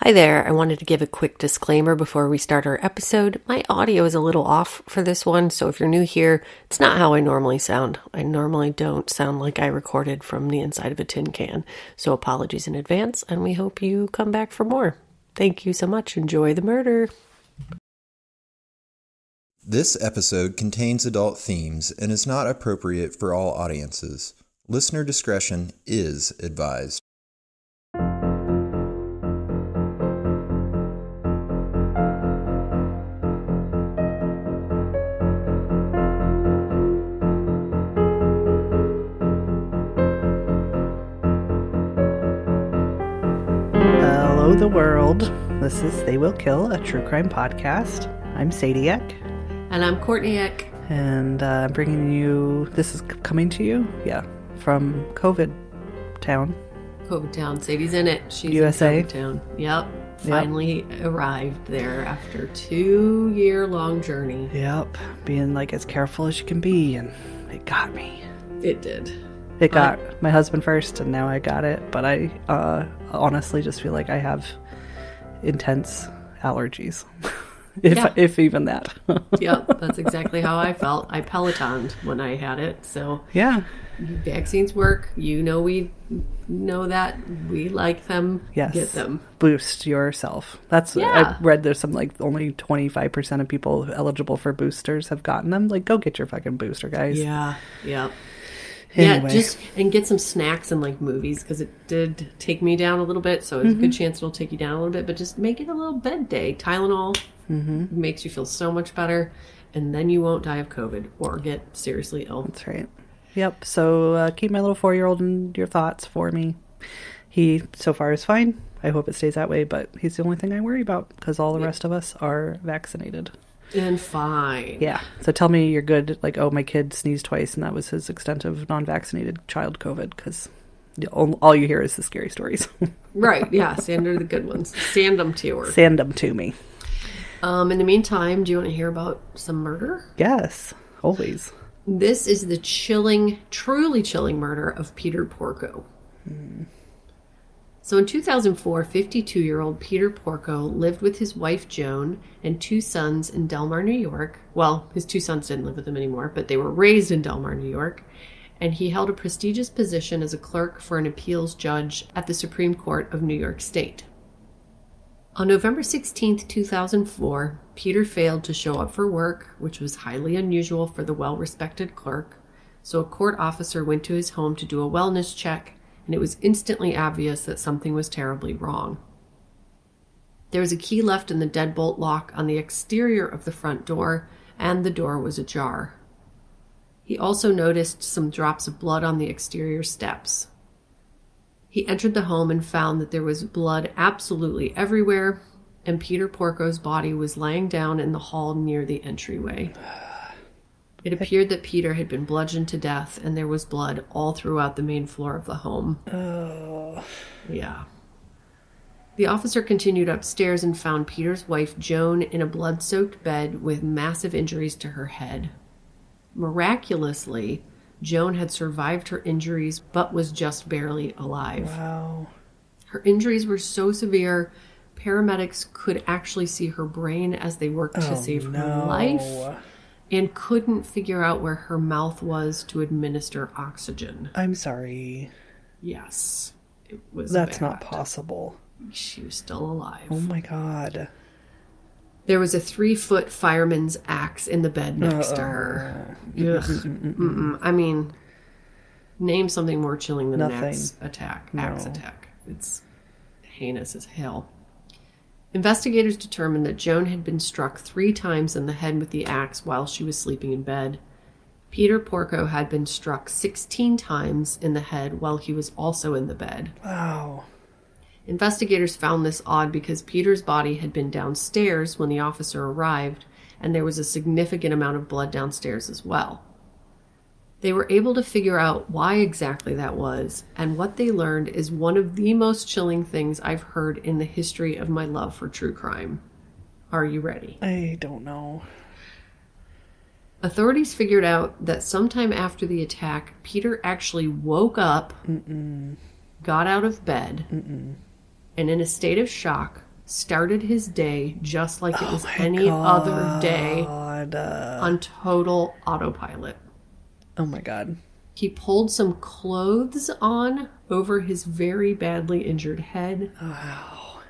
Hi there. I wanted to give a quick disclaimer before we start our episode. My audio is a little off for this one, so if you're new here, it's not how I normally sound. I normally don't sound like I recorded from the inside of a tin can, so apologies in advance, and we hope you come back for more. Thank you so much. Enjoy the murder. This episode contains adult themes and is not appropriate for all audiences. Listener discretion is advised. Hello, the world. This is They Will Kill, a true crime podcast. I'm Sadie Eck. And I'm Courtney Eck. And I'm bringing you, this is coming to you, from COVID Town. COVID Town. Sadie's in it. She's USA. in COVID Town. Yep. Finally arrived there after a 2-year-long journey. Yep. Being like as careful as you can be, and it got me. It did. It got my husband first, and now I got it. But I honestly just feel like I have intense allergies. If even that. Yeah, that's exactly how I felt. I Pelotoned when I had it. So yeah, vaccines work. You know, we know that. We like them. Yes. Get them. Boost yourself. That's I read there's some like only 25% of people eligible for boosters have gotten them. Like, go get your fucking booster, guys. Yeah. Yeah. Anyway. Yeah, and get some snacks and like movies, because it did take me down a little bit, so it's a good chance it'll take you down a little bit, but just make it a little bed day. Tylenol makes you feel so much better, and then you won't die of COVID or get seriously ill. That's right. Yep, so keep my little 4-year-old in your thoughts for me. He so far is fine. I hope it stays that way, but he's the only thing I worry about, because all the rest of us are vaccinated. And fine. Yeah. So tell me you're good. Like, oh, my kid sneezed twice, and that was his extent of non-vaccinated child COVID, because all you hear is the scary stories. Right. Yeah. Send her the good ones. Send them to her. Send them to me. In the meantime, do you want to hear about some murder? Yes. Always. This is the chilling, truly chilling murder of Peter Porco. So in 2004, 52-year-old Peter Porco lived with his wife Joan and 2 sons in Delmar, New York. Well, his 2 sons didn't live with him anymore, but they were raised in Delmar, New York. And he held a prestigious position as a clerk for an appeals judge at the Supreme Court of New York State. On November 16, 2004, Peter failed to show up for work, which was highly unusual for the well-respected clerk. So a court officer went to his home to do a wellness check, and it was instantly obvious that something was terribly wrong. There was a key left in the deadbolt lock on the exterior of the front door, and the door was ajar. He also noticed some drops of blood on the exterior steps. He entered the home and found that there was blood absolutely everywhere, and Peter Porco's body was laying down in the hall near the entryway. It appeared that Peter had been bludgeoned to death, and there was blood all throughout the main floor of the home. Oh. Yeah. The officer continued upstairs and found Peter's wife, Joan, in a blood-soaked bed with massive injuries to her head. Miraculously, Joan had survived her injuries, but was just barely alive. Wow. Her injuries were so severe, paramedics could actually see her brain as they worked to save her life, and couldn't figure out where her mouth was to administer oxygen. I'm sorry. Yes. It was That's bad. not possible. She was still alive. Oh my God. There was a 3-foot fireman's axe in the bed next to her. Ugh. I mean, name something more chilling than an axe attack. No. Axe attack. It's heinous as hell. Investigators determined that Joan had been struck 3 times in the head with the axe while she was sleeping in bed. Peter Porco had been struck 16 times in the head while he was also in the bed. Wow. Investigators found this odd because Peter's body had been downstairs when the officer arrived, and there was a significant amount of blood downstairs as well. They were able to figure out why exactly that was, and what they learned is one of the most chilling things I've heard in the history of my love for true crime. Are you ready? I don't know. Authorities figured out that sometime after the attack, Peter actually woke up, got out of bed, and in a state of shock, started his day just like it was any other day on total autopilot. Oh my God. He pulled some clothes on over his very badly injured head. Wow.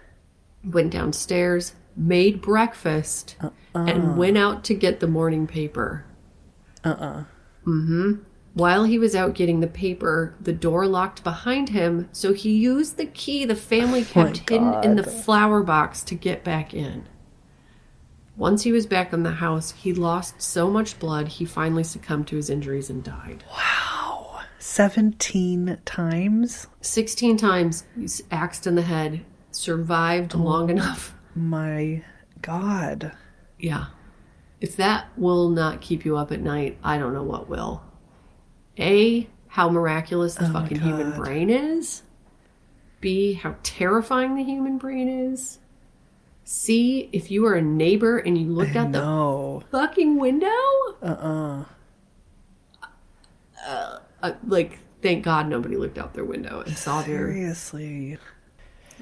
Went downstairs, made breakfast, and went out to get the morning paper. While he was out getting the paper, the door locked behind him, so he used the key the family kept hidden in the flower box to get back in. Once he was back in the house, he lost so much blood, he finally succumbed to his injuries and died. Wow. 17 times? 16 times, he's axed in the head, survived long enough. My God. Yeah. If that will not keep you up at night, I don't know what will. A, how miraculous the fucking human brain is. B, how terrifying the human brain is. C, if you were a neighbor and you looked out the fucking window. Like, thank God nobody looked out their window and saw their... Seriously.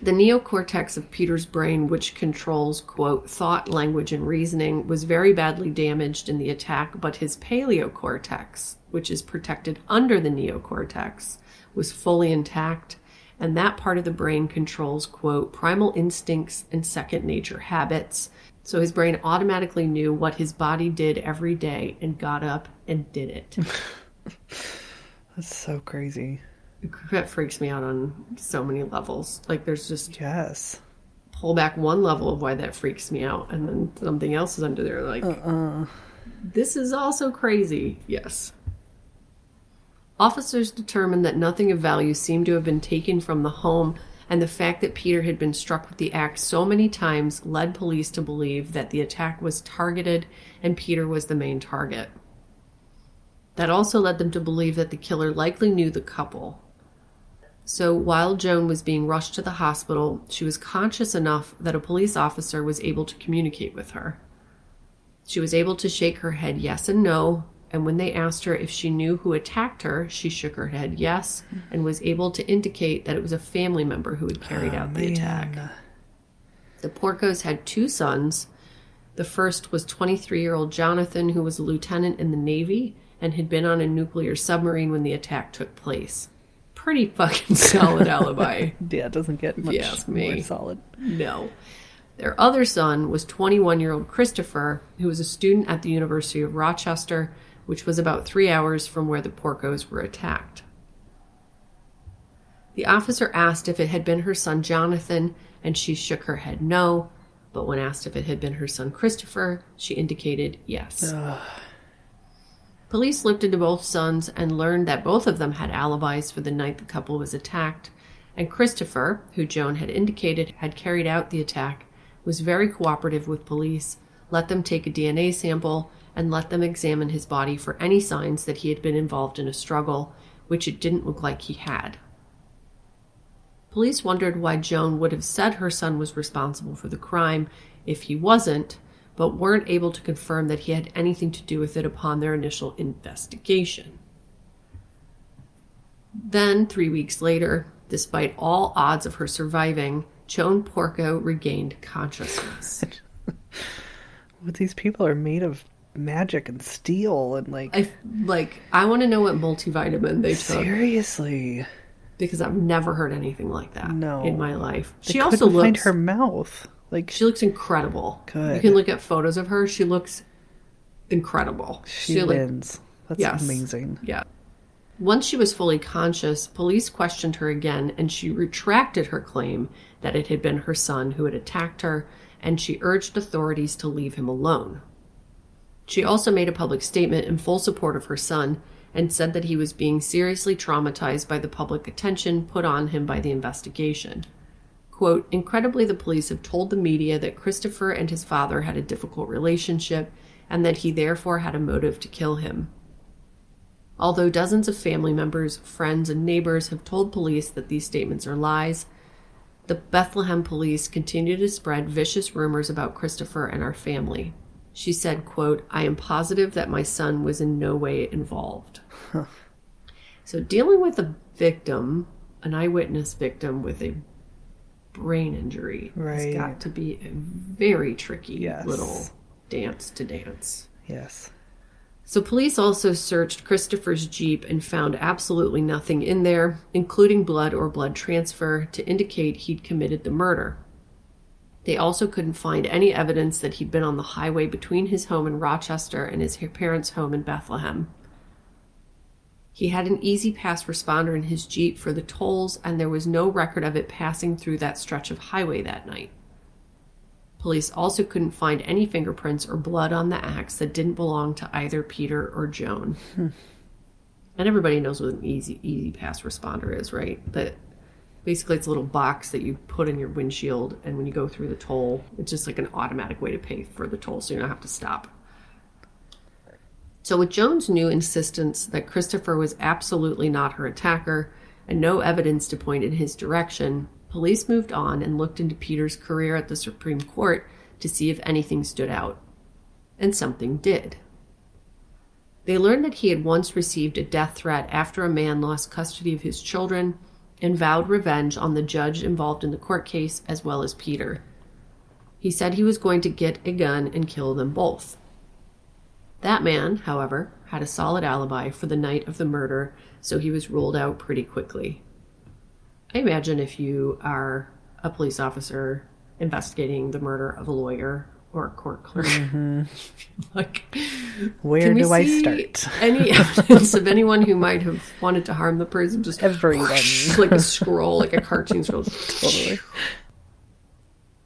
The neocortex of Peter's brain, which controls, quote, thought, language, and reasoning, was very badly damaged in the attack, but his paleocortex, which is protected under the neocortex, was fully intact, and that part of the brain controls, quote, primal instincts and second nature habits. So his brain automatically knew what his body did every day and got up and did it. That's so crazy. That freaks me out on so many levels. Like, there's just... Yes. Pull back one level of why that freaks me out, and then something else is under there, like... This is also crazy. Yes. Officers determined that nothing of value seemed to have been taken from the home, and the fact that Peter had been struck with the axe so many times led police to believe that the attack was targeted and Peter was the main target. That also led them to believe that the killer likely knew the couple. So while Joan was being rushed to the hospital, she was conscious enough that a police officer was able to communicate with her. She was able to shake her head yes and no, and when they asked her if she knew who attacked her, she shook her head yes, and was able to indicate that it was a family member who had carried out the attack. The Porcos had 2 sons. The first was 23-year-old Jonathan, who was a lieutenant in the Navy and had been on a nuclear submarine when the attack took place. Pretty fucking solid alibi. Yeah, it doesn't get much more solid. No. Their other son was 21-year-old Christopher, who was a student at the University of Rochester, which was about 3 hours from where the Porcos were attacked. The officer asked if it had been her son Jonathan, and she shook her head no, but when asked if it had been her son Christopher, she indicated yes. Police looked into both sons and learned that both of them had alibis for the night the couple was attacked, and Christopher, who Joan had indicated had carried out the attack, was very cooperative with police, let them take a DNA sample, and let them examine his body for any signs that he had been involved in a struggle, which it didn't look like he had. Police wondered why Joan would have said her son was responsible for the crime if he wasn't, but weren't able to confirm that he had anything to do with it upon their initial investigation. Then, 3 weeks later, despite all odds of her surviving, Joan Porco regained consciousness. What these people are made of magic and steel and I want to know what multivitamin they took. Seriously. Because I've never heard anything like that in my life. She also looks... find her mouth. She looks incredible. Good. You can look at photos of her. She looks incredible. She wins. That's amazing. Yeah. Once she was fully conscious, police questioned her again, and she retracted her claim that it had been her son who had attacked her, and she urged authorities to leave him alone. She also made a public statement in full support of her son and said that he was being seriously traumatized by the public attention put on him by the investigation. Quote, incredibly, the police have told the media that Christopher and his father had a difficult relationship and that he therefore had a motive to kill him. Although dozens of family members, friends, and neighbors have told police that these statements are lies, the Bethlehem police continue to spread vicious rumors about Christopher and our family. She said, quote, I am positive that my son was in no way involved. So dealing with a victim, an eyewitness victim with a brain injury. Right. It's got to be a very tricky Yes. little dance to dance. Yes. So police also searched Christopher's Jeep and found absolutely nothing in there, including blood or blood transfer, to indicate he'd committed the murder. They also couldn't find any evidence that he'd been on the highway between his home in Rochester and his parents' home in Bethlehem. He had an Easy Pass responder in his Jeep for the tolls, and there was no record of it passing through that stretch of highway that night. Police also couldn't find any fingerprints or blood on the axe that didn't belong to either Peter or Joan. And everybody knows what an Easy Pass responder is, right? That basically it's a little box that you put in your windshield, and when you go through the toll, it's just like an automatic way to pay for the toll, so you don't have to stop. So with Joan's new insistence that Christopher was absolutely not her attacker and no evidence to point in his direction, police moved on and looked into Peter's career at the Supreme Court to see if anything stood out. And something did. They learned that he had once received a death threat after a man lost custody of his children and vowed revenge on the judge involved in the court case as well as Peter. He said he was going to get a gun and kill them both. That man, however, had a solid alibi for the night of the murder, so he was ruled out pretty quickly. I imagine if you are a police officer investigating the murder of a lawyer or a court clerk, like, where do I start? Any evidence of anyone who might have wanted to harm the person? Just Everyone. like a scroll, like a cartoon scroll. Totally.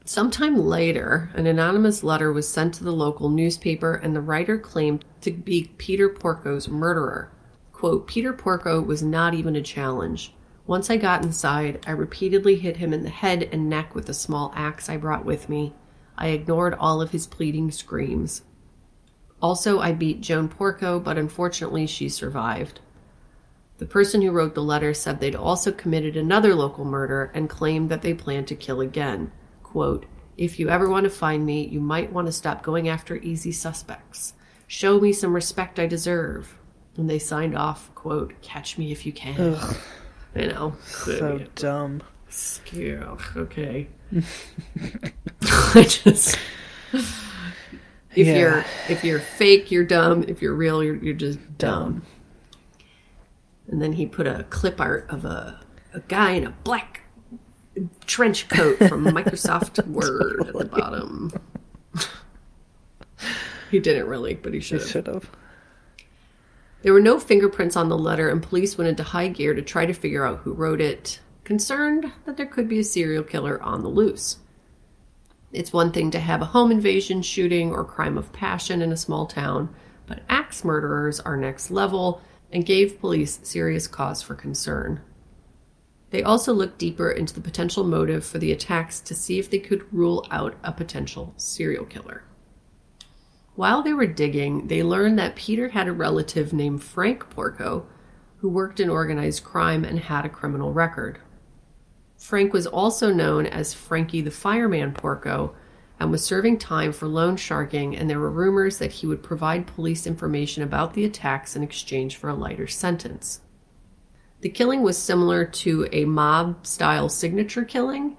Sometime later, an anonymous letter was sent to the local newspaper, and the writer claimed to be Peter Porco's murderer. Quote, Peter Porco was not even a challenge. Once I got inside, I repeatedly hit him in the head and neck with a small axe I brought with me. I ignored all of his pleading screams. Also, I beat Joan Porco, but unfortunately she survived. The person who wrote the letter said they'd also committed another local murder and claimed that they planned to kill again. Quote, if you ever want to find me, you might want to stop going after easy suspects. Show me some respect I deserve. And they signed off, quote, catch me if you can. Ugh. You know. So dumb. Yeah, okay. I just... If you're fake, you're dumb. If you're real, you're just dumb. And then he put a clip art of a guy in a black trench coat from Microsoft Word at the bottom. He didn't really, but he should have. There were no fingerprints on the letter, and police went into high gear to try to figure out who wrote it, concerned that there could be a serial killer on the loose. It's one thing to have a home invasion, shooting, or crime of passion in a small town, but axe murderers are next level and gave police serious cause for concern. They also looked deeper into the potential motive for the attacks to see if they could rule out a potential serial killer. While they were digging, they learned that Peter had a relative named Frank Porco who worked in organized crime and had a criminal record. Frank was also known as Frankie the Fireman Porco and was serving time for loan sharking, and there were rumors that he would provide police information about the attacks in exchange for a lighter sentence. The killing was similar to a mob-style signature killing,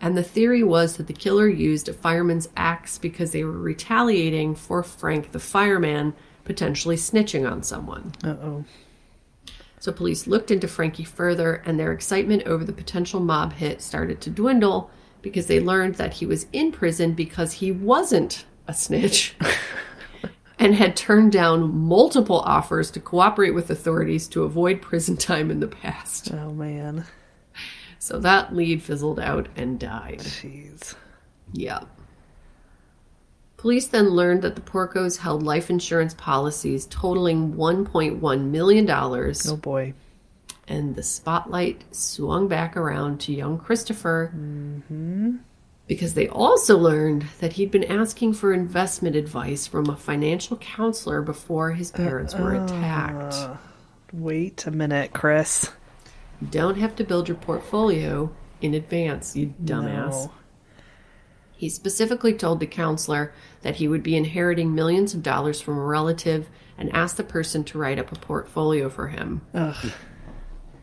and the theory was that the killer used a fireman's axe because they were retaliating for Frank the Fireman potentially snitching on someone. Uh-oh. So police looked into Frankie further, and their excitement over the potential mob hit started to dwindle because they learned that he was in prison because he wasn't a snitch and had turned down multiple offers to cooperate with authorities to avoid prison time in the past. Oh, man. So that lead fizzled out and died. Jeez. Yeah. Police then learned that the Porcos held life insurance policies totaling $1.1 million. Oh, boy. And the spotlight swung back around to young Christopher because they also learned that he'd been asking for investment advice from a financial counselor before his parents were attacked. Wait a minute, Chris. You don't have to build your portfolio in advance, you dumbass. No. He specifically told the counselor that he would be inheriting millions of dollars from a relative and asked the person to write up a portfolio for him. Ugh.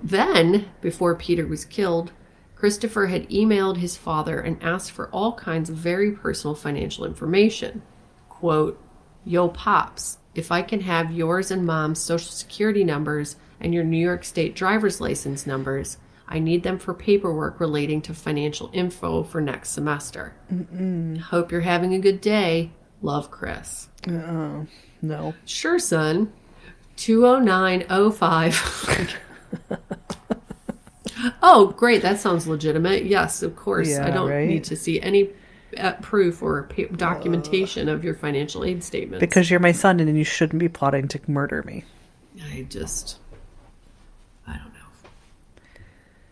Then, before Peter was killed, Christopher had emailed his father and asked for all kinds of very personal financial information. Quote, "Yo, Pops, if I can have yours and Mom's social security numbers and your New York State driver's license numbers, I need them for paperwork relating to financial info for next semester. Hope you're having a good day. Love, Chris." No. Sure, son. 20905. Oh, great. That sounds legitimate. Yes, of course. Yeah, I don't right? need to see any proof or documentation of your financial aid statements. Because you're my son and you shouldn't be plotting to murder me. I don't know.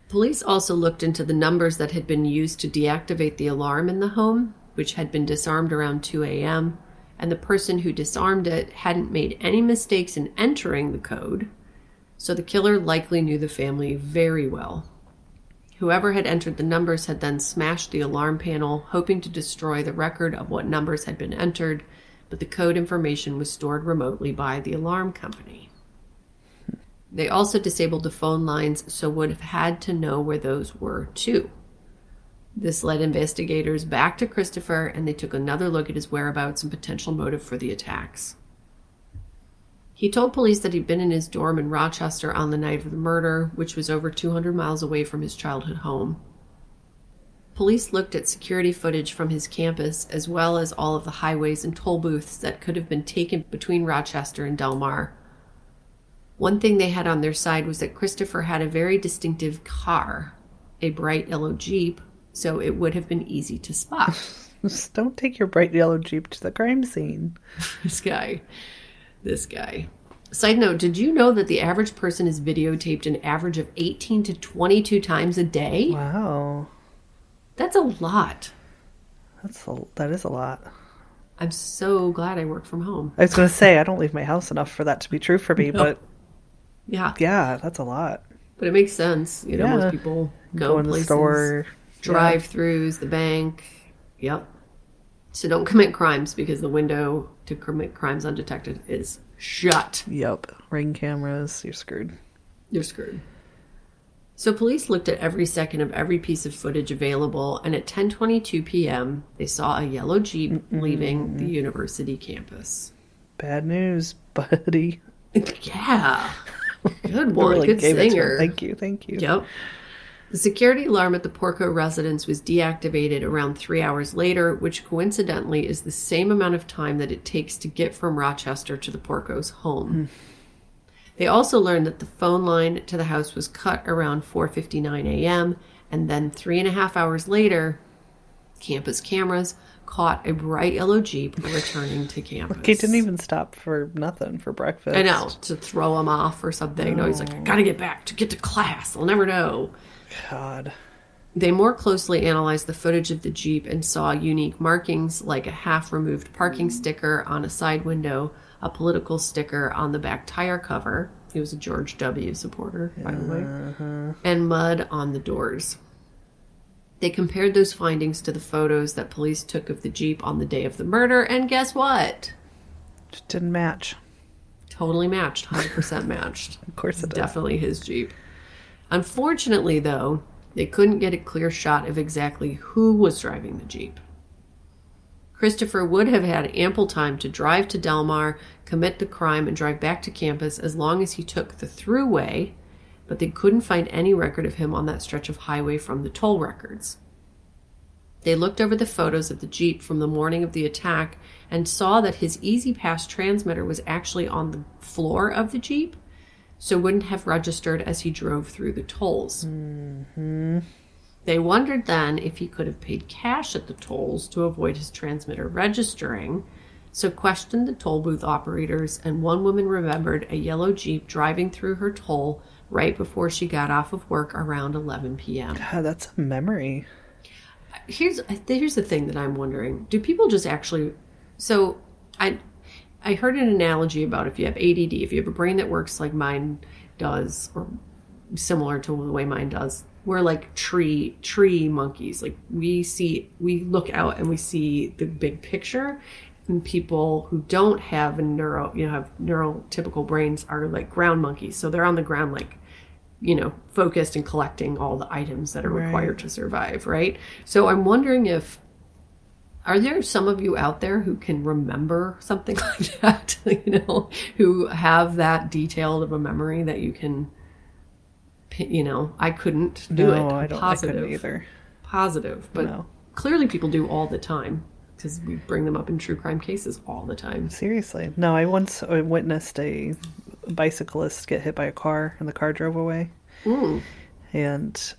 Police also looked into the numbers that had been used to deactivate the alarm in the home, which had been disarmed around 2 a.m., and the person who disarmed it hadn't made any mistakes in entering the code, so the killer likely knew the family very well. Whoever had entered the numbers had then smashed the alarm panel, hoping to destroy the record of what numbers had been entered, but the code information was stored remotely by the alarm company. They also disabled the phone lines, so would have had to know where those were too. This led investigators back to Christopher, and they took another look at his whereabouts and potential motive for the attacks. He told police that he'd been in his dorm in Rochester on the night of the murder, which was over 200 miles away from his childhood home. Police looked at security footage from his campus, as well as all of the highways and toll booths that could have been taken between Rochester and Del Mar. One thing they had on their side was that Christopher had a very distinctive car, a bright yellow Jeep, so it would have been easy to spot. Just don't take your bright yellow Jeep to the crime scene. This guy. Side note, did you know that the average person is videotaped an average of 18 to 22 times a day? Wow. That's a lot. That is a lot. I'm so glad I work from home. I was going to say, I don't leave my house enough for that to be true for me, No. but Yeah. yeah, that's a lot. But it makes sense. You know, Yeah. most people Go in the places, store. drive-throughs, the bank. Yep. So don't commit crimes because the window to commit crimes undetected is shut. Yep. Ring cameras. You're screwed. You're screwed. So police looked at every second of every piece of footage available, and at 10:22 p.m., they saw a yellow Jeep leaving the university campus. Bad news, buddy. Yeah. Good one. Really Good gave it to singer. him. Thank you. Yep. The security alarm at the Porco residence was deactivated around 3 hours later, which coincidentally is the same amount of time that it takes to get from Rochester to the Porco's home. They also learned that the phone line to the house was cut around 4:59 a.m., and then 3.5 hours later, campus cameras caught a bright yellow Jeep returning to campus. He didn't even stop for nothing for breakfast. I know, to throw him off or something. No, he's like, I gotta get back to get to class. I'll never know. God. They more closely analyzed the footage of the Jeep and saw unique markings like a half-removed parking sticker on a side window, a political sticker on the back tire cover. He was a George W. supporter, by the way. And mud on the doors. They compared those findings to the photos that police took of the Jeep on the day of the murder, and guess what? Just didn't match. Totally matched. 100% matched. Of course it did. Definitely his Jeep. Unfortunately, though, they couldn't get a clear shot of exactly who was driving the Jeep. Christopher would have had ample time to drive to Del Mar, commit the crime, and drive back to campus as long as he took the thruway, but they couldn't find any record of him on that stretch of highway from the toll records. They looked over the photos of the Jeep from the morning of the attack and saw that his Easy Pass transmitter was actually on the floor of the Jeep, so wouldn't have registered as he drove through the tolls. They wondered then if he could have paid cash at the tolls to avoid his transmitter registering, so questioned the toll booth operators, and one woman remembered a yellow Jeep driving through her toll right before she got off of work around 11 p.m. God, that's a memory. Here's the thing that I'm wondering. Do people just actually... So, I heard an analogy about if you have ADD, if you have a brain that works like mine does, or similar to the way mine does, we're like tree monkeys. Like we look out and we see the big picture. And people who don't have have neurotypical brains are like ground monkeys. So they're on the ground like focused and collecting all the items that are Right. required to survive, right? So I'm wondering are there some of you out there who can remember something like that, who have that detailed of a memory that you can, I couldn't do it. No, I'm I couldn't either. Positive, but No. clearly people do all the time because we bring them up in true crime cases all the time. Seriously. No, I once witnessed a bicyclist get hit by a car and the car drove away. And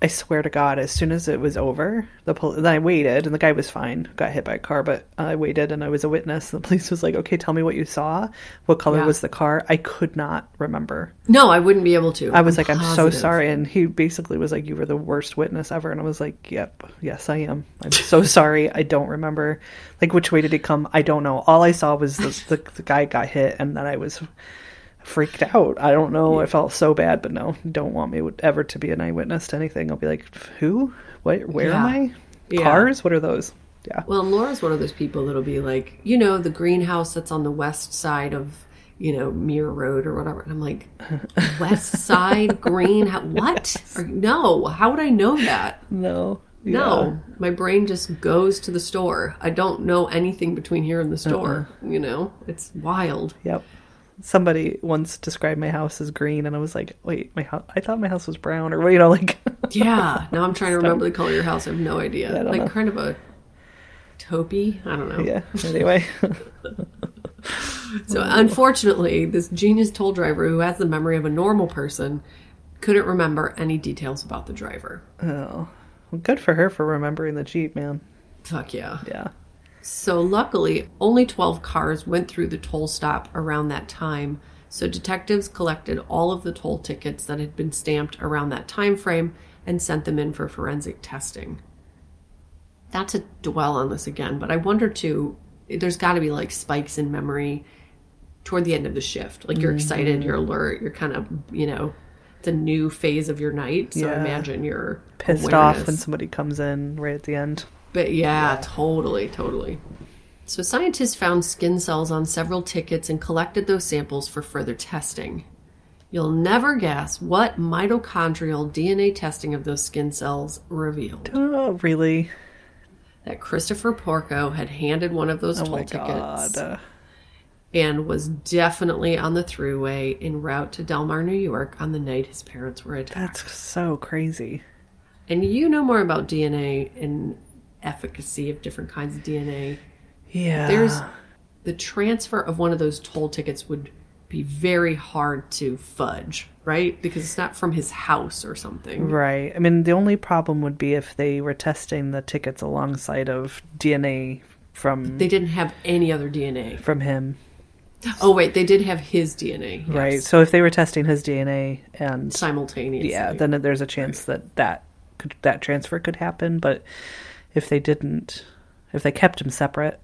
I swear to God, as soon as it was over, then I waited, and the guy was fine, got hit by a car, but I waited, and I was a witness, and the police was like, okay, tell me what you saw. What color was the car? I could not remember. No, I wouldn't be able to. I was I'm so positive. sorry. And he basically was like, you were the worst witness ever. And I was like, yep, yes, I am. I'm so sorry. I don't remember. Like, which way did he come? I don't know. All I saw was the guy got hit, and then I was freaked out. I don't know. I felt so bad, but no, don't want me ever to be an eyewitness to anything. I'll be like, who? What? Where am I? Yeah. Cars? What are those? Yeah. Well, Laura's one of those people that'll be like, the greenhouse that's on the west side of, Muir Road or whatever. And I'm like, west side green? What? No. How would I know that? No. Yeah. No. My brain just goes to the store. I don't know anything between here and the store. It's wild. Yep. Somebody once described my house as green, and I was like, wait, I thought my house was brown, or Yeah. Now I'm trying to remember the color of your house. I have no idea. I don't know. Kind of a taupey. I don't know. Yeah. Anyway. So unfortunately, this genius toll driver who has the memory of a normal person couldn't remember any details about the driver. Oh, well, good for her for remembering the Jeep, man. Fuck yeah. Yeah. So luckily, only 12 cars went through the toll stop around that time. So detectives collected all of the toll tickets that had been stamped around that time frame and sent them in for forensic testing. Not to dwell on this again, but I wonder too, there's got to be like spikes in memory toward the end of the shift. Like you're excited, you're alert, you're kind of, it's a new phase of your night. So imagine you're pissed off when somebody comes in right at the end. But yeah, totally. So scientists found skin cells on several tickets and collected those samples for further testing. You'll never guess what mitochondrial DNA testing of those skin cells revealed. Oh, really? That Christopher Porco had handed one of those toll tickets and was definitely on the thruway en route to Del Mar, New York on the night his parents were attacked. That's so crazy. And you know more about DNA and efficacy of different kinds of DNA. Yeah. There's the transfer of one of those toll tickets would be very hard to fudge, right? Because it's not from his house or something. Right. I mean, the only problem would be if they were testing the tickets alongside of DNA from... They didn't have any other DNA. From him. Oh, wait, they did have his DNA. Yes. Right. So if they were testing his DNA and... Simultaneously. Yeah, then there's a chance that transfer could happen, but... If they kept them separate,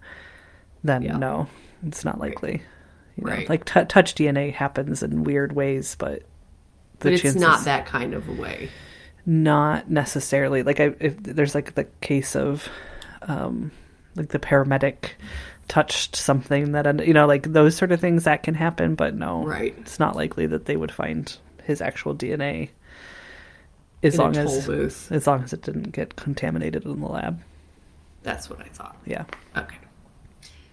then no, it's not likely. Right. Like touch DNA happens in weird ways, but it's not that kind of a way. Not necessarily. Like if there's like the case of, like the paramedic touched something that like those sort of things that can happen, but no, right. It's not likely that they would find his actual DNA. As long as it didn't get contaminated in the lab. That's what I thought. Yeah. Okay.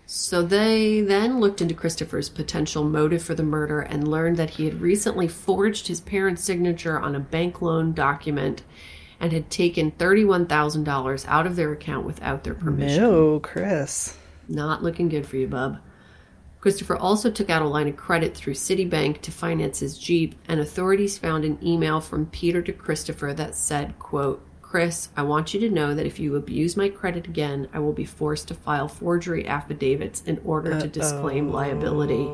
So they then looked into Christopher's potential motive for the murder and learned that he had recently forged his parents' signature on a bank loan document and had taken $31,000 out of their account without their permission. No, Chris. Not looking good for you, bub. Christopher also took out a line of credit through Citibank to finance his Jeep, and authorities found an email from Peter to Christopher that said, quote, Chris, I want you to know that if you abuse my credit again, I will be forced to file forgery affidavits in order to disclaim liability.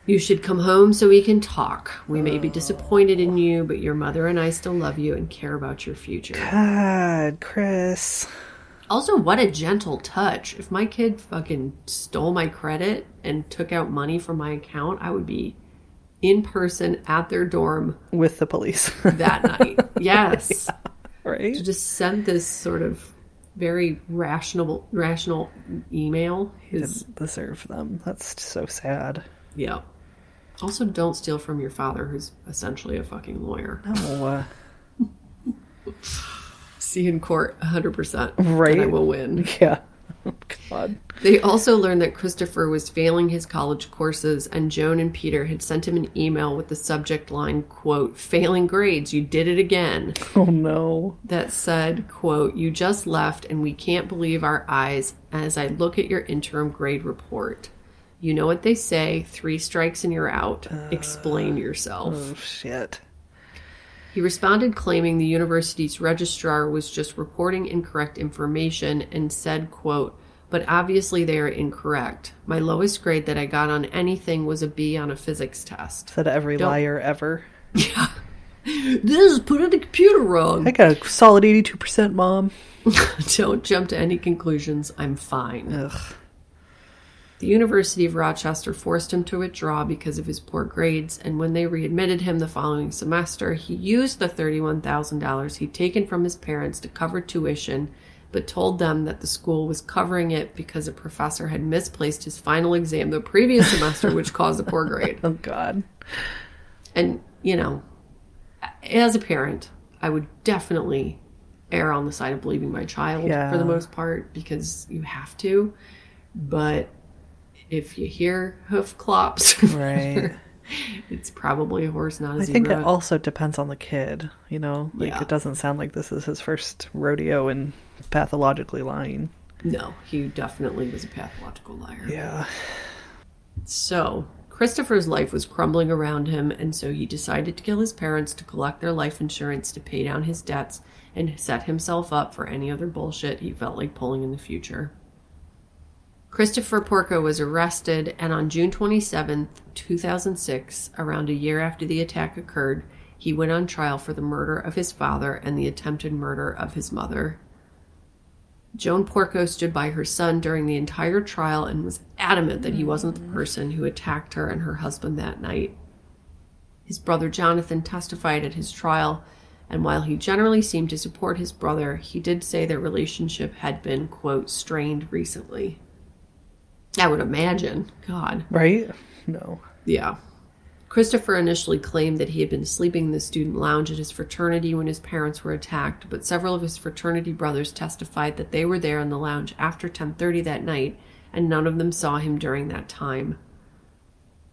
You should come home so we can talk. We may be disappointed in you, but your mother and I still love you and care about your future. God, Chris. Also, what a gentle touch. If my kid fucking stole my credit and took out money from my account, I would be in person at their dorm. With the police. That night. Yes. Yeah, right? To just send this sort of very rational email. He didn't deserve them. That's so sad. Yeah. Also, don't steal from your father, who's essentially a fucking lawyer. No. See you in court 100%. Right. And I will win. Yeah. Oh, God. They also learned that Christopher was failing his college courses, and Joan and Peter had sent him an email with the subject line, quote, "Failing grades, you did it again." Oh, no. That said, quote, "You just left and we can't believe our eyes as I look at your interim grade report. You know what they say, 3 strikes and you're out. Explain yourself." Oh, shit. He responded claiming the university's registrar was just reporting incorrect information and said, quote, "But obviously they are incorrect. My lowest grade that I got on anything was a B on a physics test." Said every liar ever. Yeah. This is put in the computer wrong. I got a solid 82%, Mom. Don't jump to any conclusions. I'm fine. Ugh. The University of Rochester forced him to withdraw because of his poor grades, and when they readmitted him the following semester, he used the $31,000 he'd taken from his parents to cover tuition, but told them that the school was covering it because a professor had misplaced his final exam the previous semester, which caused a poor grade. Oh, God. And, you know, as a parent, I would definitely err on the side of believing my child for the most part, because you have to. But if you hear hoof clops, right, it's probably a horse, not a zebra. I think it also depends on the kid, you know? Like, Yeah. It doesn't sound like this is his first rodeo in pathologically lying. No, he definitely was a pathological liar. Yeah. So, Christopher's life was crumbling around him, and so he decided to kill his parents to collect their life insurance to pay down his debts and set himself up for any other bullshit he felt like pulling in the future. Christopher Porco was arrested, and on June 27, 2006, around a year after the attack occurred, he went on trial for the murder of his father and the attempted murder of his mother. Joan Porco stood by her son during the entire trial and was adamant that he wasn't the person who attacked her and her husband that night. His brother Jonathan testified at his trial, and while he generally seemed to support his brother, he did say their relationship had been, quote, strained recently. I would imagine. God. Right? No. Yeah. Christopher initially claimed that he had been sleeping in the student lounge at his fraternity when his parents were attacked, but several of his fraternity brothers testified that they were there in the lounge after 10:30 that night, and none of them saw him during that time.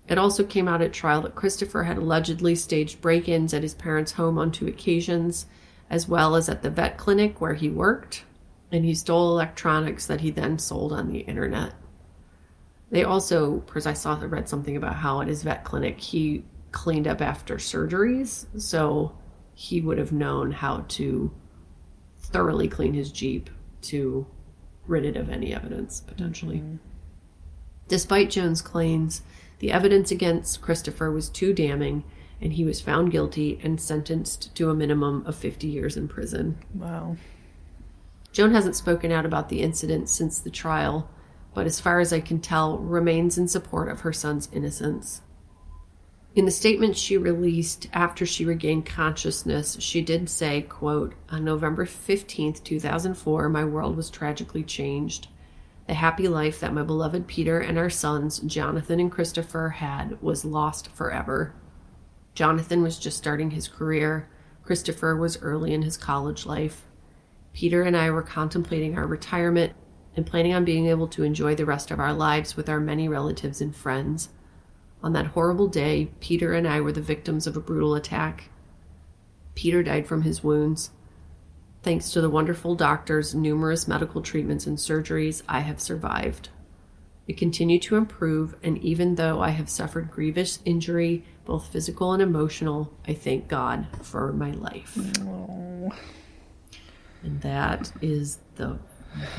It also came out at trial that Christopher had allegedly staged break-ins at his parents' home on 2 occasions, as well as at the vet clinic where he worked, and he stole electronics that he then sold on the internet. They also, because I read something about how at his vet clinic he cleaned up after surgeries, so he would have known how to thoroughly clean his Jeep to rid it of any evidence, potentially. Mm-hmm. Despite Joan's claims, the evidence against Christopher was too damning, and he was found guilty and sentenced to a minimum of 50 years in prison. Wow. Joan hasn't spoken out about the incident since the trial, but as far as I can tell, remains in support of her son's innocence. In the statement she released after she regained consciousness, she did say, quote, "On November 15th, 2004, my world was tragically changed. The happy life that my beloved Peter and our sons, Jonathan and Christopher, had was lost forever. Jonathan was just starting his career. Christopher was early in his college life. Peter and I were contemplating our retirement and planning on being able to enjoy the rest of our lives with our many relatives and friends. On that horrible day, Peter and I were the victims of a brutal attack. Peter died from his wounds. Thanks to the wonderful doctors, numerous medical treatments and surgeries, I have survived. I continue to improve, and even though I have suffered grievous injury, both physical and emotional, I thank God for my life." Oh. And that is the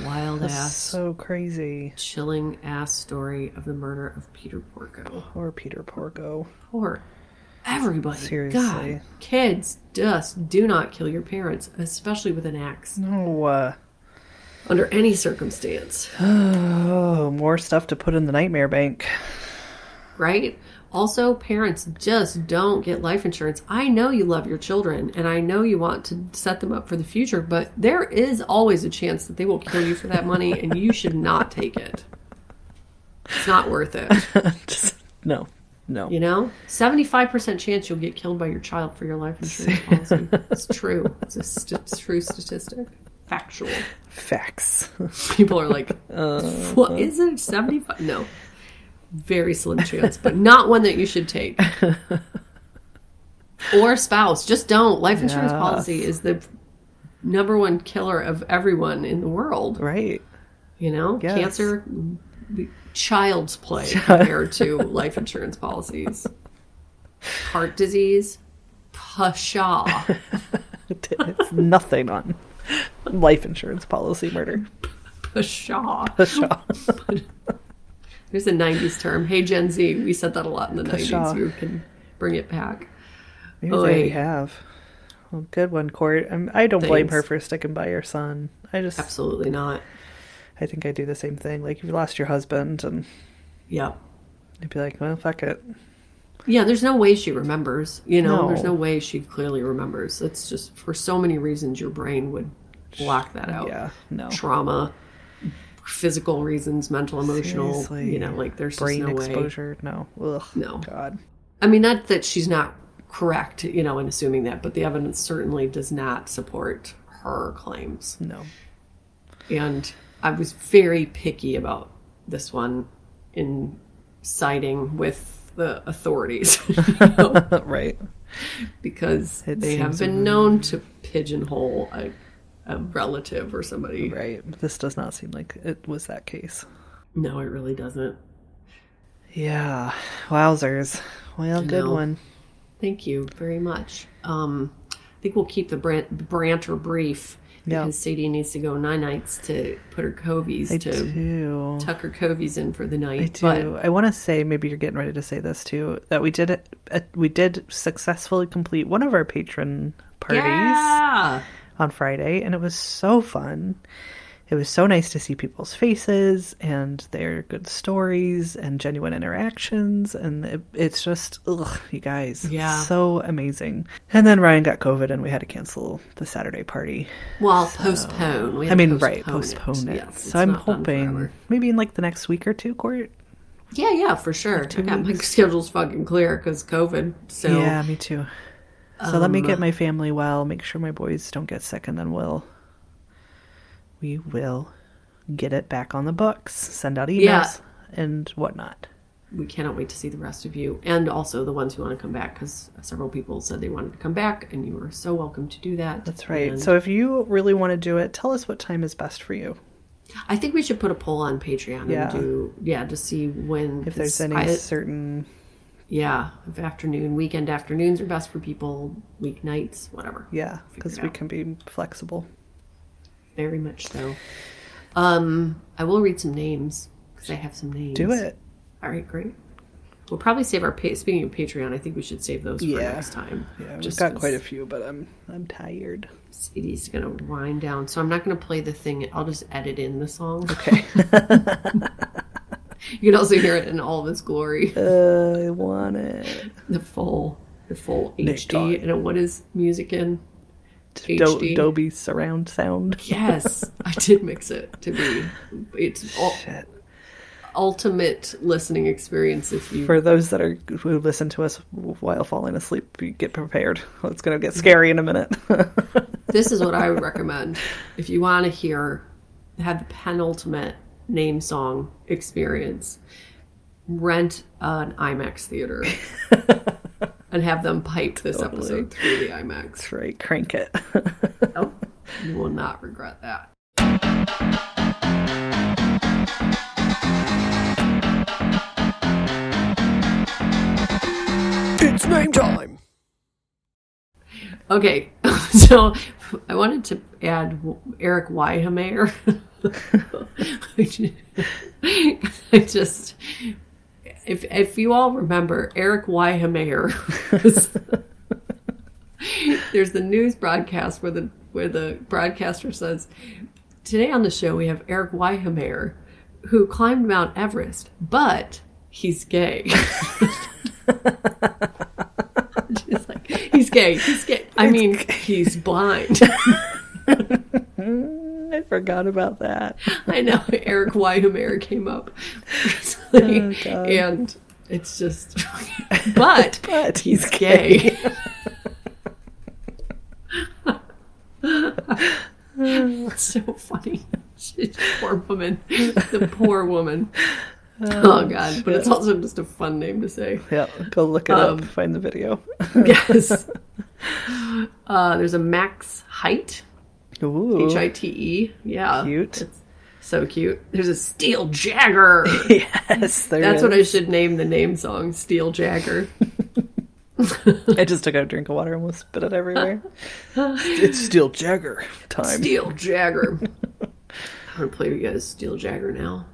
wild-ass, so crazy, chilling-ass story of the murder of Peter Porco. Poor Peter Porco. Poor everybody. Seriously. God, kids, just do not kill your parents, especially with an axe. No. Under any circumstance. Oh, more stuff to put in the nightmare bank. Right? Also, parents, just don't get life insurance. I know you love your children, and I know you want to set them up for the future, but there is always a chance that they will kill you for that money, and you should not take it. It's not worth it. Just, no. No. 75% chance you'll get killed by your child for your life insurance policy. It's true. It's a true statistic. Factual. Facts. People are like, what is it? 75? No. Very slim chance, but not one that you should take. Or spouse. Just don't. Life insurance policy is the number one killer of everyone in the world. Right. Yes. Cancer, child's play compared to life insurance policies. Heart disease, pshaw. It's nothing on life insurance policy murder. Pshaw. Pshaw. There's a 90s term. Hey, Gen Z, we said that a lot in the Pshaw. 90s. You can bring it back. Maybe they already have. Well, good one, Court. I don't blame Thanks. her for sticking by your son. Absolutely not. I think I do the same thing. Like, you lost your husband, and Yep. you'd be like, well, fuck it. Yeah, there's no way she remembers. No. There's no way she clearly remembers. It's just, for so many reasons, your brain would block that out. Yeah, no. Trauma, physical reasons, mental, emotional. Seriously. There's brain just no way. exposure. No. Ugh. No. God. I mean, not that she's not correct, in assuming that, but the evidence certainly does not support her claims. No. And I was very picky about this one in siding with the authorities, Right. because It they have seems been known to pigeonhole a relative or somebody. Right. This does not seem like it was that case. No, it really doesn't. Yeah. Wowzers. Well, good No. one. Thank you very much. I think we'll keep the Branter brief, Yeah. because Sadie needs to go nights to put her covies I to do. tuck her covies in for the night. I do. I want to say, maybe you're getting ready to say this too, that we did successfully complete one of our patron parties on Friday, and it was so fun. It was so nice to see people's faces and their good stories and genuine interactions, and it's just, you guys, so amazing. And then Ryan got COVID, and we had to cancel the Saturday party. Well, postpone. We had to postpone it. Yes, so I'm not done hoping forever. maybe in like the next week or two, Court. Yeah, for sure. I got my weeks. schedule's fucking clear because COVID. So Yeah, me too. So let me get my family well, make sure my boys don't get sick, and then we will get it back on the books, send out emails and whatnot. we cannot wait to see the rest of you, and also the ones who want to come back, because several people said they wanted to come back, and you are so welcome to do that. That's right. And So if you really want to do it, tell us what time is best for you. I think we should put a poll on Patreon and to see when, If there's any certain... Yeah, if weekend afternoons are best for people, weeknights, whatever. Yeah, because we can be flexible. Very much so. I will read some names, because I have some names. Do it. All right, great. We'll probably save our... Speaking of Patreon, I think we should save those for next time. Yeah, we've got quite a few, but I'm tired. Sadie's going to wind down, so I'm not going to play the thing. I'll just edit in the song. Okay. You can also hear it in all of its glory. I want it. The full Next HD. time. And what is music in? HD. Dolby surround sound. Yes, I did mix it to be. It's Shit. ultimate listening experience. If you For those who listen to us while falling asleep, get prepared. It's going to get scary in a minute. This is what I would recommend if you want to have the penultimate name song experience. Rent an IMAX theater and have them pipe this episode through the IMAX. That's right. Crank it. Oh, you will not regret that. It's name time! Okay, so I wanted to add Eric Weihenmayer. I just, if you all remember, Eric Weihenmayer, there's the news broadcast where the broadcaster says, today on the show we have Eric Weihenmayer, who climbed Mount Everest, but he's gay. Just like, he's gay. I mean, he's blind. I forgot about that. I know. Eric Weihenmayer came up recently, Oh, God. and It's just, but he's gay. It's so funny. Poor woman. The poor woman. Oh, God. But it's also just a fun name to say. Yeah, go look it up. Find the video. Yes. There's a Max Height. Ooh. H-I-T-E. Yeah. Cute. It's so cute. There's a Steel Jagger. Yes, That's what I should name the name song. Steel Jagger. I just took out a drink of water and almost spit it everywhere. It's Steel Jagger time. Steel Jagger. I'm going to play you guys Steel Jagger now.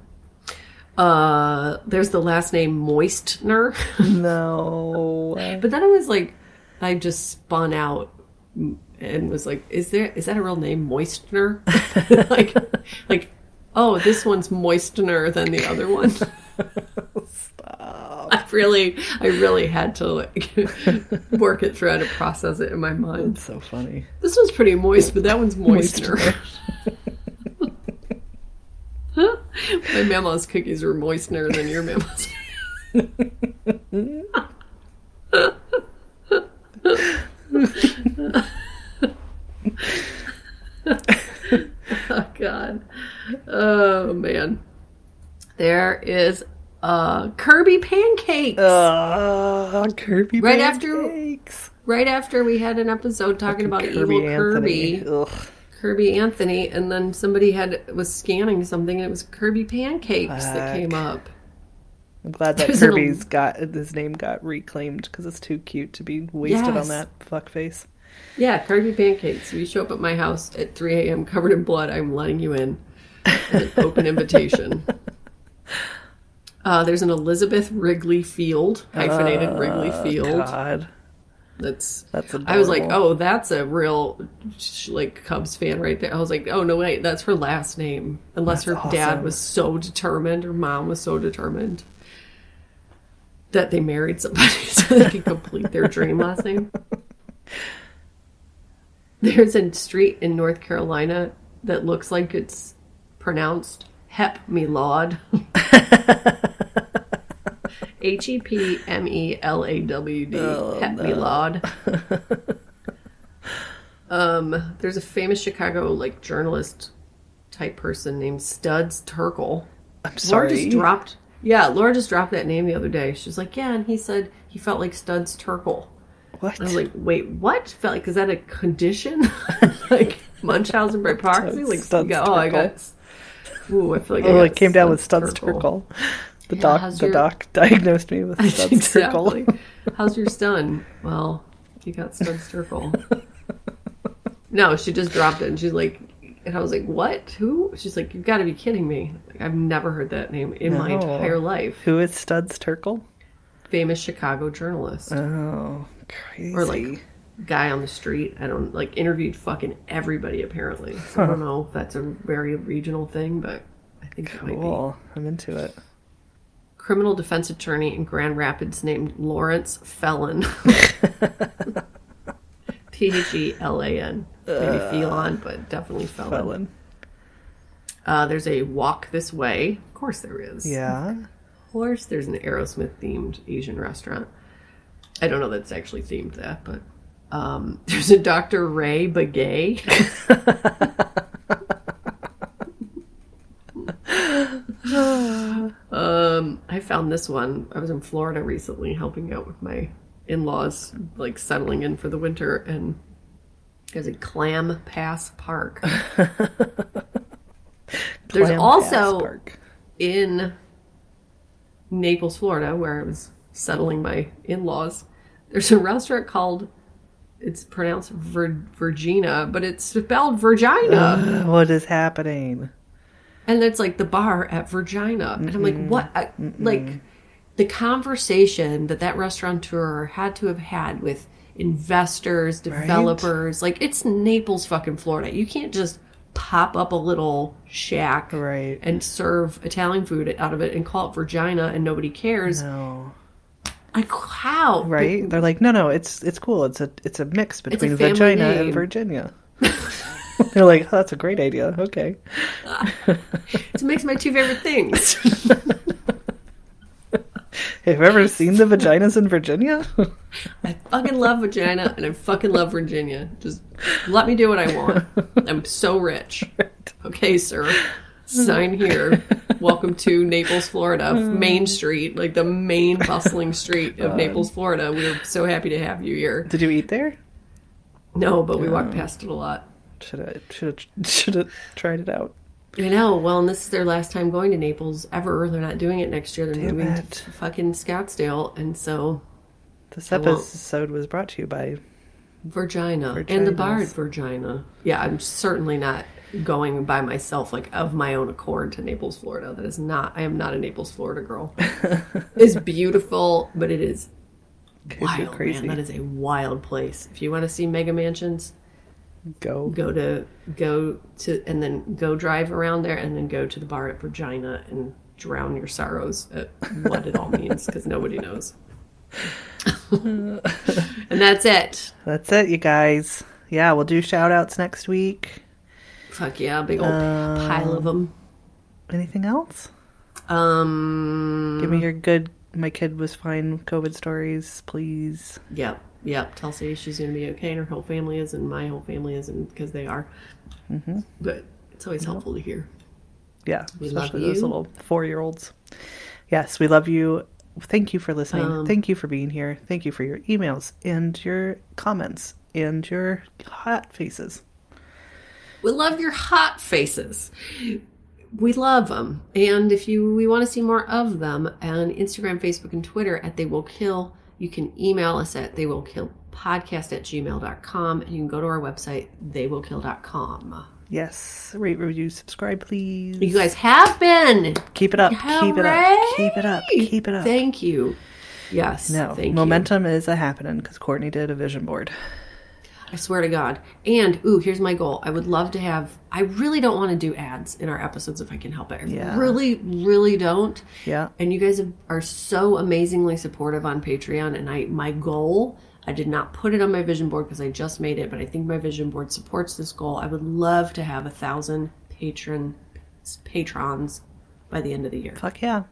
There's the last name Moistner. No. But then I was like, I just spun out and was like, is that a real name, Moistner? like, oh, this one's moistener than the other one. Stop. I really had to like work it through how to process it in my mind. That's so funny. This one's pretty moist, but that one's moistener. My mama's cookies are moistener than your mama's. Oh, God. Oh, man. There is Kirby pancakes. Kirby pancakes. Right after we had an episode talking about Kirby evil Kirby. Ugh. Kirby Anthony, and then somebody was scanning something, and it was Kirby pancakes that came up. I'm glad that Kirby's his name got reclaimed because it's too cute to be wasted on that fuckface. Yeah, Kirby pancakes. We show up at my house at 3 a.m. covered in blood. I'm letting you in. An open invitation. There's an Elizabeth Wrigley Field, hyphenated Wrigley Field. God. That's adorable. I was like, oh, that's a real like Cubs fan right there. I was like, oh no, wait, that's her last name. Unless her dad was so determined, her mom was so determined that they married somebody so they could complete their dream last name. There's a street in North Carolina that looks like it's pronounced Hep Me Laud. Hepmelawd. Hep Me Laud. There's a famous Chicago like journalist type person named Studs Terkel. I'm sorry. Laura just dropped that name the other day. She's like, yeah, and he said he felt like Studs Terkel. What? I was like, wait, what? Felt like, is that a condition? Like Munchausen by proxy? Like, Studs Terkel. I got. Ooh, I feel like it came down with Studs Terkel. The doc diagnosed me with Studs exactly. Terkel. How's your son? Well, he got Studs Terkel. No, she just dropped it, and she's like, and I was like, what? Who? She's like, you've got to be kidding me. Like, I've never heard that name in my entire life. Who is Studs Terkel? Famous Chicago journalist. Oh, crazy. Or like guy on the street. I don't like interviewed fucking everybody apparently. So I don't know if that's a very regional thing, but I think it might be. I'm into it. Criminal defense attorney in Grand Rapids named Lawrence Felon. Phelan. Maybe Phelan, but definitely Felon. There's a Walk This Way. Of course there is. Yeah. Of course there's an Aerosmith themed Asian restaurant. I don't know that it's actually themed that, but there's a Dr. Ray Bagay. I found this one. I was in Florida recently helping out with my in-laws, like settling in for the winter, and there's a Clam Pass Park. There's also in Naples, Florida, where I was settling my in-laws, there's a restaurant called, it's pronounced Virginia, but it's spelled Virginia. What is happening? And it's like the bar at Virginia. And I'm like, what? Like, the conversation that restaurateur had to have had with investors, developers. Right? Like, it's Naples, fucking Florida. You can't just pop up a little shack and serve Italian food out of it and call it Virginia and nobody cares. No. Like, how? Right? They're like, no, it's cool. It's a mix between Virginia and Virginia. They're like, oh, that's a great idea. Okay. It makes my two favorite things. Have you ever seen the vaginas in Virginia? I fucking love vagina and I fucking love Virginia. Just let me do what I want. I'm so rich. Okay, sir. Sign here. Welcome to Naples, Florida. Main Street, like the main bustling street of Naples, Florida. We're so happy to have you here. Did you eat there? No, but we walked past it a lot. Should have tried it out. I know. Well, and this is their last time going to Naples ever. They're not doing it next year. They're moving to fucking Scottsdale, and so this episode was brought to you by Virginia and the bar at Virginia. Yeah, I'm certainly not going by myself, like of my own accord, to Naples, Florida. That is not. I am not a Naples, Florida girl. It's beautiful, but it is wild. Crazy. Man, that is a wild place. If you want to see mega mansions, go to and then go drive around there and then go to the bar at Virginia and drown your sorrows at what it all means, because nobody knows. And that's it. That's it, you guys. Yeah, we'll do shout outs next week. Fuck yeah, big old pile of them. Anything else? Give me your good my kid was fine COVID stories, please. Yep. Tell Sadie she's going to be okay, and her whole family is, and my whole family is, and because they are. Mm-hmm. But it's always helpful to hear. Yeah, we especially those little 4-year-olds. Yes, we love you. Thank you for listening. Thank you for being here. Thank you for your emails and your comments and your hot faces. We love your hot faces. We love them. And if we want to see more of them on Instagram, Facebook, and Twitter at They Will Kill, you can email us at theywillkillpodcast@gmail.com, and you can go to our website, theywillkill.com. Yes. Rate, review, subscribe, please. You guys have been. Keep it up. Hooray! Keep it up. Keep it up. Keep it up. Thank you. Yes. No, thank momentum is a happening because Courtney did a vision board. I swear to God. And, here's my goal. I would love to have... I really don't want to do ads in our episodes if I can help it. I really, really don't. Yeah. And you guys are so amazingly supportive on Patreon. And my goal... I did not put it on my vision board because I just made it, but I think my vision board supports this goal. I would love to have 1,000 patrons by the end of the year. Fuck yeah.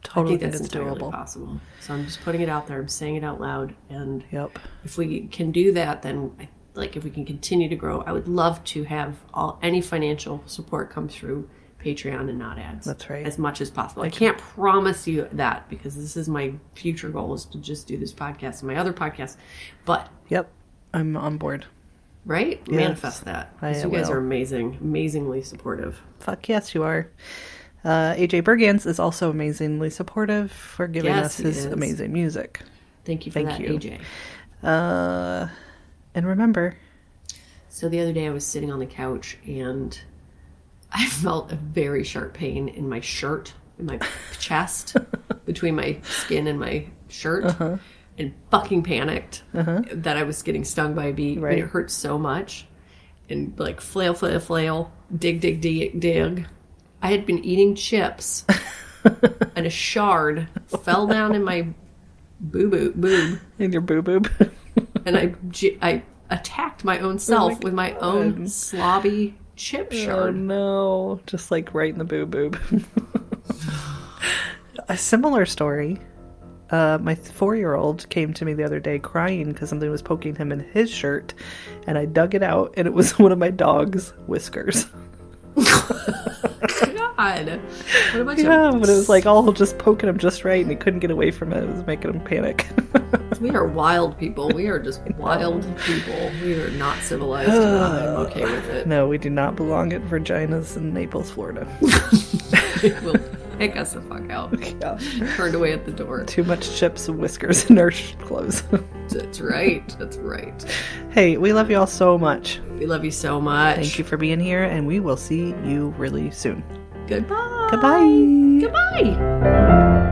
Totally I think that's entirely possible. So I'm just putting it out there. I'm saying it out loud. And if we can do that, then if we can continue to grow, I would love to have any financial support come through Patreon and not ads. That's right. As much as possible. I can't promise you that because this is my future goal, is to just do this podcast and my other podcast. But I'm on board. Right? Yes. Manifest that. You guys are amazing. Amazingly supportive. Fuck yes, you are. AJ Bergans is also amazingly supportive for giving us his amazing music. Thank you for that, AJ. And remember. So the other day I was sitting on the couch and I felt a very sharp pain in my shirt, in my chest, between my skin and my shirt, and fucking panicked that I was getting stung by a bee. Right. And it hurt so much. And flail, flail, flail, dig, dig, dig, dig. I had been eating chips and a shard fell down in my boob. In your boob. And I attacked my own self with my own slobby chip shard. Oh no. Just right in the boob. A similar story. My 4-year-old came to me the other day crying because something was poking him in his shirt, and I dug it out, and it was one of my dog's whiskers. God. What about but it was all just poking him just right, and he couldn't get away from it. It was making him panic. We are wild people. We are just wild people. We are not civilized. I'm okay with it. No, we do not belong at Virginia's in Naples, Florida. We'll pick us the fuck out. Yeah. Turned away at the door. Too much chips and whiskers in our clothes. That's right. That's right. Hey, we love you all so much. We love you so much. Thank you for being here, and we will see you really soon. Goodbye. Goodbye. Goodbye.